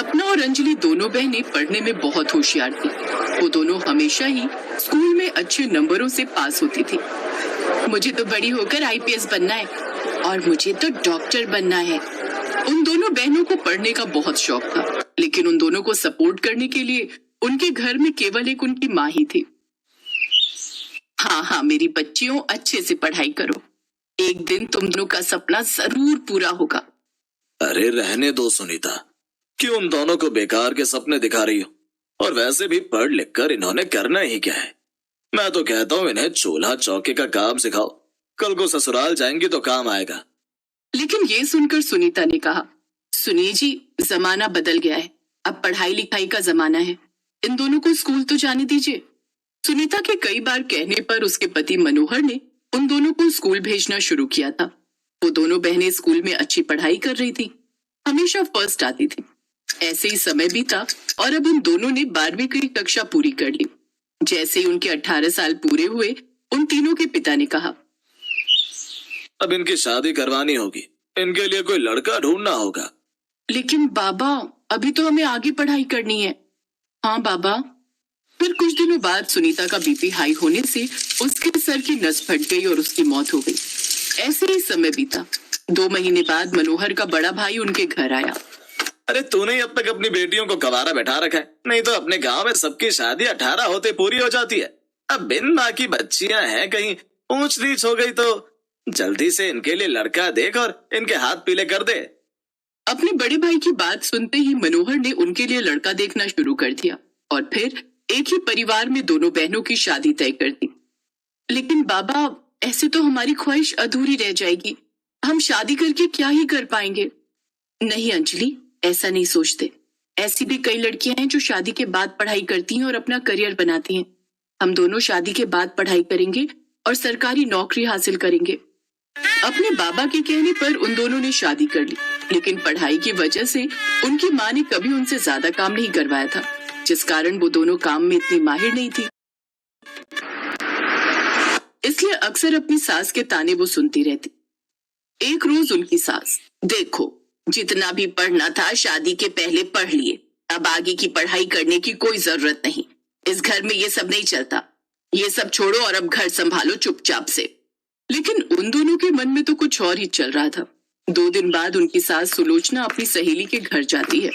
सपना और अंजलि दोनों बहनें पढ़ने में बहुत होशियार थी। वो दोनों हमेशा ही स्कूल में अच्छे नंबरों से पास होती थी। मुझे तो बड़ी होकर आईपीएस बनना है और मुझे तो डॉक्टर बनना है। उन दोनों बहनों को पढ़ने का बहुत शौक था, लेकिन उन दोनों को सपोर्ट करने के लिए उनके घर में केवल एक उनकी माँ ही थी। हाँ हाँ मेरी बच्चियों, अच्छे से पढ़ाई करो, एक दिन तुम दोनों का सपना जरूर पूरा होगा। अरे रहने दो सुनीता, क्यों उन दोनों को बेकार के सपने दिखा रही हो? और वैसे भी पढ़ लिख कर इन्होंने करना ही क्या है? मैं तो कहता हूँ इन्हें चूल्हा चौके का काम सिखाओ, कल को ससुराल जाएंगी तो काम आएगा। लेकिन ये सुनकर सुनीता ने कहा, सुनिए जी, जमाना बदल गया है, अब पढ़ाई लिखाई का जमाना है, इन दोनों को स्कूल तो जाने दीजिए। सुनीता के कई बार कहने पर उसके पति मनोहर ने उन दोनों को स्कूल भेजना शुरू किया था। वो दोनों बहनें स्कूल में अच्छी पढ़ाई कर रही थी, हमेशा फर्स्ट आती थी। ऐसे ही समय बीता और अब उन दोनों ने 12वीं की कक्षा पूरी कर ली। जैसे ही उनके 18 साल पूरे हुए, उन तीनों के पिता ने कहा, अब इनकी शादी करवानी होगी, इनके लिए कोई लड़का ढूंढना होगा। लेकिन बाबा, अभी तो हमें आगे पढ़ाई करनी है। हाँ बाबा। फिर कुछ दिनों बाद सुनीता का बीपी हाई होने से उसके सर की नस फट गई और उसकी मौत हो गई। ऐसे ही समय बीता। 2 महीने बाद मनोहर का बड़ा भाई उनके घर आया। अरे तूने ही अब तक अपनी बेटियों को कवारा बैठा रखा है, नहीं तो अपने गांव में सबकी शादी 18 होते पूरी हो जाती है। अब बिन माँ की बच्चियां हैं, कहीं ऊंच नीच हो गई तो जल्दी से इनके लिए लड़का देख और इनके हाथ पीले कर दे। अपने बड़े भाई की बात सुनते ही मनोहर ने उनके लिए लड़का देखना शुरू कर दिया और फिर एक ही परिवार में दोनों बहनों की शादी तय कर दी। लेकिन बाबा, ऐसे तो हमारी ख्वाहिश अधूरी रह जाएगी, हम शादी करके क्या ही कर पाएंगे। नहीं अंजलि, ऐसा नहीं सोचते। ऐसी भी कई लड़कियां हैं जो शादी के बाद पढ़ाई करती हैं और अपना करियर बनाती हैं। हम दोनों शादी के बाद पढ़ाई करेंगे और सरकारी नौकरी हासिल करेंगे। अपने बाबा के कहने पर उन दोनों ने शादी कर ली, लेकिन पढ़ाई की वजह से उनकी माँ ने कभी उनसे ज्यादा काम नहीं करवाया था, जिस कारण वो दोनों काम में इतनी माहिर नहीं थी। इसलिए अक्सर अपनी सास के ताने वो सुनती रहती। एक रोज उनकी सास, देखो, जितना भी पढ़ना था शादी के पहले पढ़ लिए, अब आगे की पढ़ाई करने की कोई जरूरत नहीं। इस घर में ये सब नहीं चलता, ये सब छोड़ो और अब घर संभालो चुपचाप से। लेकिन उन दोनों के मन में तो कुछ और ही चल रहा था। 2 दिन बाद उनकी सास सुलोचना अपनी सहेली के घर जाती है।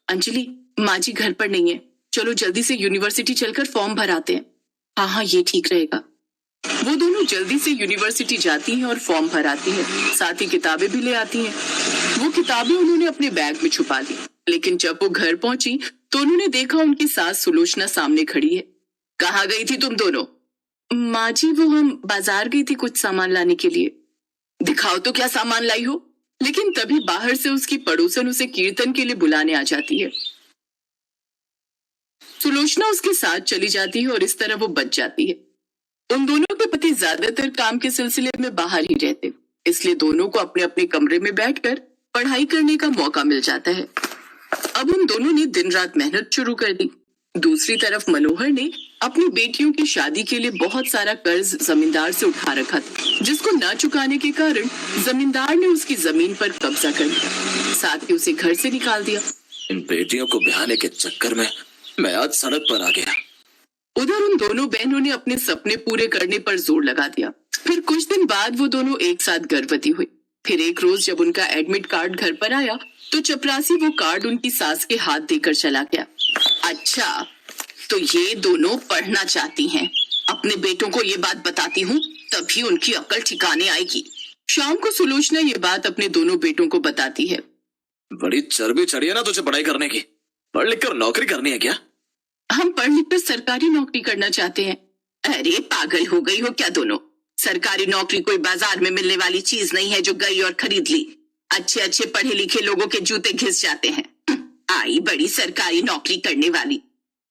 अंजलि, माँ जी घर पर नहीं है, चलो जल्दी से यूनिवर्सिटी चलकर फॉर्म भराते हैं। हाँ हाँ ये ठीक रहेगा। वो दोनों जल्दी से यूनिवर्सिटी जाती हैं और फॉर्म भराती हैं, साथ ही किताबें भी ले आती हैं। वो किताबें उन्होंने अपने बैग में छुपा दी, लेकिन जब वो घर पहुंची तो उन्होंने देखा उनकी सास सुलोचना सामने खड़ी है। कहाँ गई थी तुम दोनों? माँ जी, वो हम बाजार गई थी कुछ सामान लाने के लिए। दिखाओ तो क्या सामान लाई हो। लेकिन तभी बाहर से उसकी पड़ोसन उसे कीर्तन के लिए बुलाने आ जाती है। सुलोचना उसके साथ चली जाती है और इस तरह वो बच जाती है। उन दोनों के पति ज्यादातर काम के सिलसिले में बाहर ही रहते, इसलिए दोनों को अपने अपने कमरे में बैठकर पढ़ाई करने का मौका मिल जाता है। अब उन दोनों ने दिन रात मेहनत शुरू कर दी। दूसरी तरफ मनोहर ने अपनी बेटियों की शादी के लिए बहुत सारा कर्ज जमींदार से उठा रखा था, जिसको ना चुकाने के कारण जमींदार ने उसकी जमीन पर कब्जा कर लिया, साथ ही उसे घर से निकाल दिया। इन बेटियों को ब्याहने के चक्कर में मैं आज सड़क पर आ गया। उधर उन दोनों बहनों ने अपने सपने पूरे करने पर जोर लगा दिया। फिर कुछ दिन बाद वो दोनों एक साथ गर्भवती हुई। फिर एक रोज जब उनका एडमिट कार्ड घर पर आया तो चपरासी वो कार्ड उनकी सास के हाथ देकर चला गया। अच्छा, तो ये दोनों पढ़ना चाहती हैं। अपने बेटों को ये बात बताती हूँ, तभी उनकी अक्ल ठिकाने आएगी। शाम को सुलोचना ये बात अपने दोनों बेटों को बताती है। बड़ी चर्बी चढ़ी है ना तुझे पढ़ाई करने की? पढ़ लिख कर नौकरी करनी है क्या? हम पढ़ लिख कर सरकारी नौकरी करना चाहते हैं। अरे पागल हो गई हो क्या दोनों? सरकारी नौकरी कोई बाजार में मिलने वाली चीज नहीं है जो गई और खरीद ली। अच्छे अच्छे पढ़े लिखे लोगों के जूते घिस जाते हैं। आई बड़ी सरकारी नौकरी करने वाली।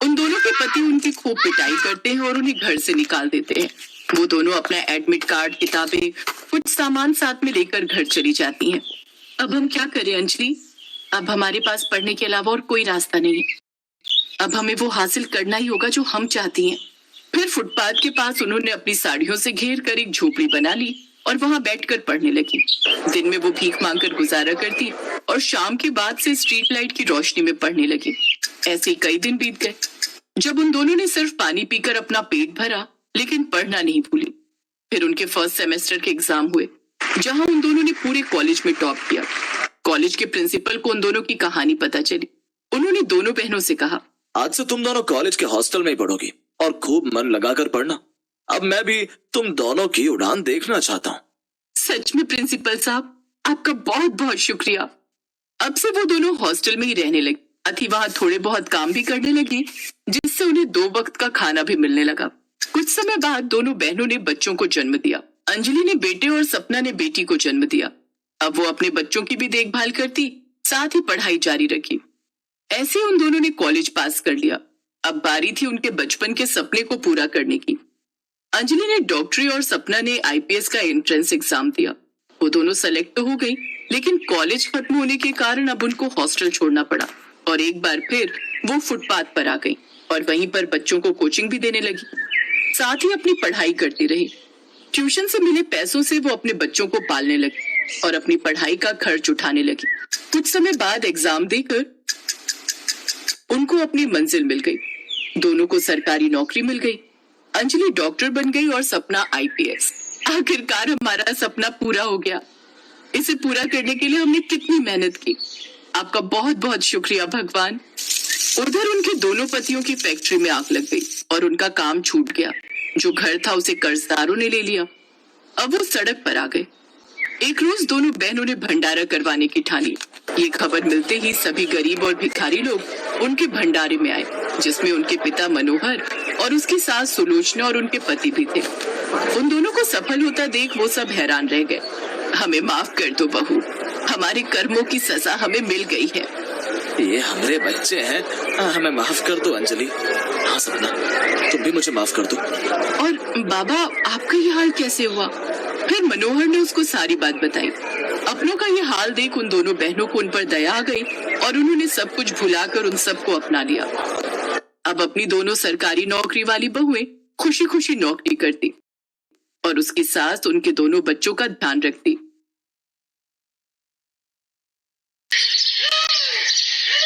उन दोनों के पति उनकी खूब पिटाई करते हैं और उन्हें घर से निकाल देते हैं। वो दोनों अपना एडमिट कार्ड, किताबें, कुछ सामान साथ में लेकर घर चली जाती हैं। अब हम क्या करें अंजलि? अब हमारे पास पढ़ने के अलावा और कोई रास्ता नहीं है। अब हमें वो हासिल करना ही होगा जो हम चाहती हैं। फिर फुटपाथ के पास उन्होंने अपनी साड़ियों से घेर कर एक झोपड़ी बना ली और वहां बैठकर पढ़ने लगी। दिन में वो भीख मांगकर गुजारा करती और शाम के बाद से स्ट्रीट लाइट की रोशनी में पढ़ने लगी। ऐसे ही कई दिन बीत गए। जब उन दोनों ने सिर्फ पानी पीकर अपना पेट भरा, लेकिन पढ़ना नहीं भूली। फिर उनके फर्स्ट सेमेस्टर के एग्जाम हुए, जहां उन दोनों ने पूरे कॉलेज में टॉप किया। कॉलेज के प्रिंसिपल को उन दोनों की कहानी पता चली। उन्होंने दोनों बहनों से कहा, आज से तुम दोनों कॉलेज के हॉस्टल में ही पढ़ोगी और खूब मन लगाकर पढ़ना। अब मैं भी तुम दोनों की उड़ान देखना चाहता हूँ। सच में प्रिंसिपल साहब, आपका बहुत बहुत शुक्रिया। अब से वो दोनों हॉस्टल में ही रहने लगी। अथी वहां थोड़े बहुत काम भी करने लगी, जिससे उन्हें 2 वक्त का खाना भी मिलने लगा। कुछ समय बाद दोनों बहनों ने बच्चों को जन्म दिया। अंजलि ने बेटे और सपना ने बेटी को जन्म दिया। अब वो अपने बच्चों की भी देखभाल करती, साथ ही पढ़ाई जारी रखी। ऐसे उन दोनों ने कॉलेज पास कर लिया। अब बारी थी उनके बचपन के सपने को पूरा करने की। अंजलि ने डॉक्टरी और सपना ने आईपीएस का एंट्रेंस एग्जाम दिया। वो दोनों सेलेक्ट तो हो गई, लेकिन कॉलेज खत्म होने के कारण अब उनको हॉस्टल छोड़ना पड़ा और एक बार फिर वो फुटपाथ पर आ गई और वहीं पर बच्चों को कोचिंग भी देने लगी। साथ ही अपनी पढ़ाई करती रही। ट्यूशन से मिले पैसों से वो अपने बच्चों को पालने लगी और अपनी पढ़ाई का खर्च उठाने लगी। कुछ समय बाद एग्जाम देकर उनको अपनी मंजिल मिल गई। दोनों को सरकारी नौकरी मिल गई। अंजलि डॉक्टर बन गई और सपना आईपीएस। आखिरकार हमारा सपना पूरा हो गया। इसे पूरा करने के लिए हमने कितनी मेहनत की। आपका बहुत बहुत शुक्रिया भगवान। उधर उनके दोनों पतियों की फैक्ट्री में आग लग गई और उनका काम छूट गया। जो घर था उसे कर्जदारों ने ले लिया। अब वो सड़क पर आ गए। एक रोज दोनों बहनों ने भंडारा करवाने की ठानी। ये खबर मिलते ही सभी गरीब और भिखारी लोग उनके भंडारे में आए, जिसमें उनके पिता मनोहर और उसकी सास सुलोचना और उनके पति भी थे। उन दोनों को सफल होता देख वो सब हैरान रह गए। हमें माफ कर दो बहू, हमारे कर्मों की सजा हमें मिल गई है। ये हमारे बच्चे हैं, हमें माफ कर दो अंजलि। हाँ सपना, तुम भी मुझे माफ कर दो। और बाबा, आपका ये हाल कैसे हुआ? फिर मनोहर ने उसको सारी बात बताई। अपनों का ये हाल देख उन दोनों बहनों को उन पर दया आ गई और उन्होंने सब कुछ भुलाकर उन सबको अपना लिया। अब अपनी दोनों सरकारी नौकरी वाली बहुएं खुशी खुशी नौकरी करती और उसकी सास उनके दोनों बच्चों का ध्यान रखती।